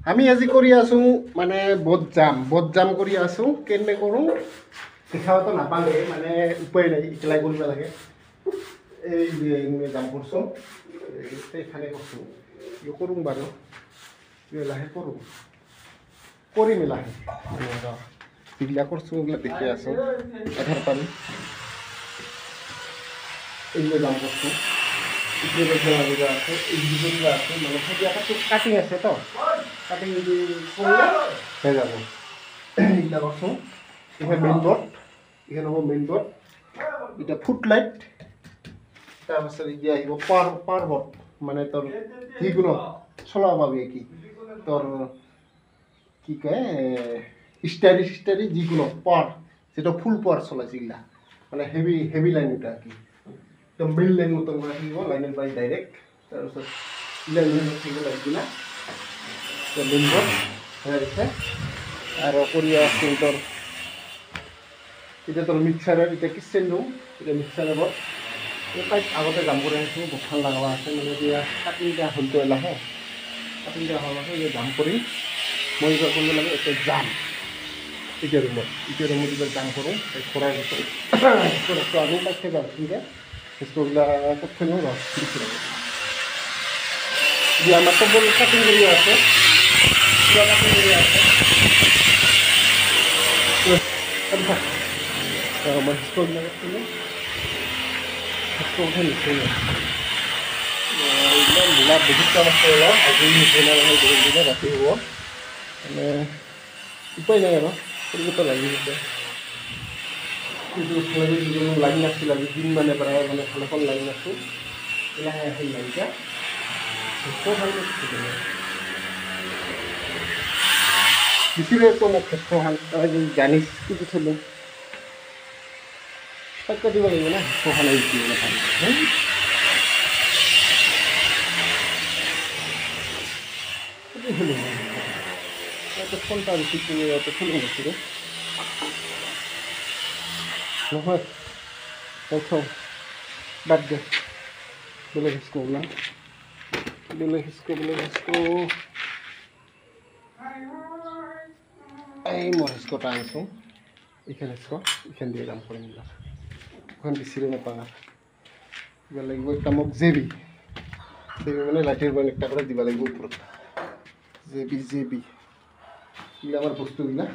আমি আজি কৰি আছোঁ মানে বদজাম কৰি আছোঁ কেনে কৰোঁ দেখাবতো নাপালে মানে উপায় নাই একেলাই কৰিব লাগে এই জাম কৰিছোঁ এইফালে কৰিছোঁ কৰোঁ বাৰু লাহে কৰোঁ কৰিম লাহে যিবিলাক কৰিছোঁ এইবিলাক দেখি আছোঁ আধাৰ পানী এইবিলাক জাম কৰিছোঁ আছে মানে কাটিং আছে তো কাটিং যদি করলে হয়ে যাব এইটা করছো এখানে মেইন বোর্ড এখানে হবো মেইন বোর্ড এটা ফুটলাইট তারপর ইয়ে আহিব পার বোর্ড মানে তোর যিকোনো চলাব পাবি কি তোর কি কয় স্টারি যিকোনো পার যেটা ফুল পার চলাইছে এগুলা মানে হেভি লাইন এটা আর কি তো মেইন লাইন মতন করে থাকিব লাইনের বাই ডাইরেক্ট তারপর লাইনের থাকিব লাইটগুলা মেইন বোর্ড হয়ে গেছে আর করিয়া আছে তোর এটা তোর মিক্সারের এটা কিচেন রুম এটা মিক্সারের বোর্ড তাই আগতে জাম করে আছো গোঠাল লাগাবা আছে মানে এতিয়া কাটিংটা হলতো লাহে কাটিংটা হওয়ার পাছত এই জাম কৰি মই এবাৰ কৰিব লাগে এটা জাম এটা ৰুমত এবাৰ জাম কৰোঁ এই খোরার ভিতরে তো আমি পাইছে যাম ঠিক আছে সেগুলা করতে নেব দিচ্ছি যে আমার তো বল কাটিং করে আছে কাটিং করে আছে আমার স্টোর লাগাচ্ছিল স্টোর নিচ্ছে লাভ বহুত কাম আছে আজি নিচে রাখি হব মানে উপায় নাই আর করতে লাগবে কিন্তু লাইন নাছিল আজি দিন মানে প্রায় মানে ভালখন লাইন আছো লাহে সেই লাইনটা বেশিরে কোনো ক্ষেত্র জানিস কিছু ছিল টাকা দিব লাগবে না ওখানে এত ফোনটা বেশি কিনে এত ফুল হচ্ছিল নহয় দেখো বাদ দে বেলেগ হিসকো না বেলেগ হিসকো এই মোৰ হিসকটা আনিছোঁ এইখানে হিসকো এইখান দিয়ে কাম কৰিম ওখান বেছিৰে নাপাওঁ দিব লাগিব একটা মোক জেবি মানে লাইটেৰ বন একটা কৰে দিব লাগিব ওপৰত জেবি এগুলো আমার বস্তুগুলা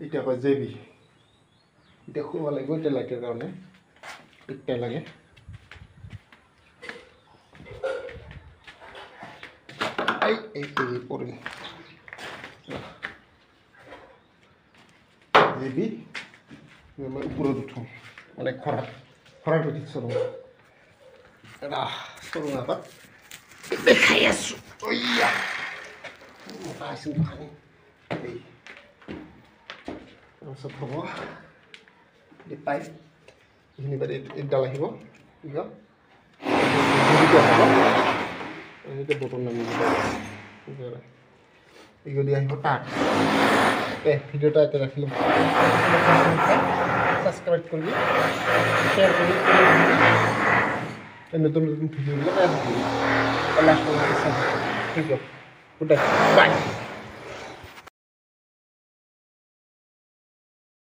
এটা হয় জেবি এটা খুব লাগবে এটা লাইটের কারণে একটা লাগে এই পরে জেবি উপরে উঠো অনেক খরার উঠিত চলো চলো আবার দেখাই আছো ওইয়া মোটা আছিল খানি এই তাৰপিছত হ'ব এই পাইপ এইখিনি বাদ এইডাল আহিব এইটো বটন নামি এইগুলি আহিব তাক ভিডিওটা এতে রাখিলাম সাবস্ক্রাইব করবি শেয়ার করবি নতুন ভিডিওগুলো ঠিক আছে গুড বাই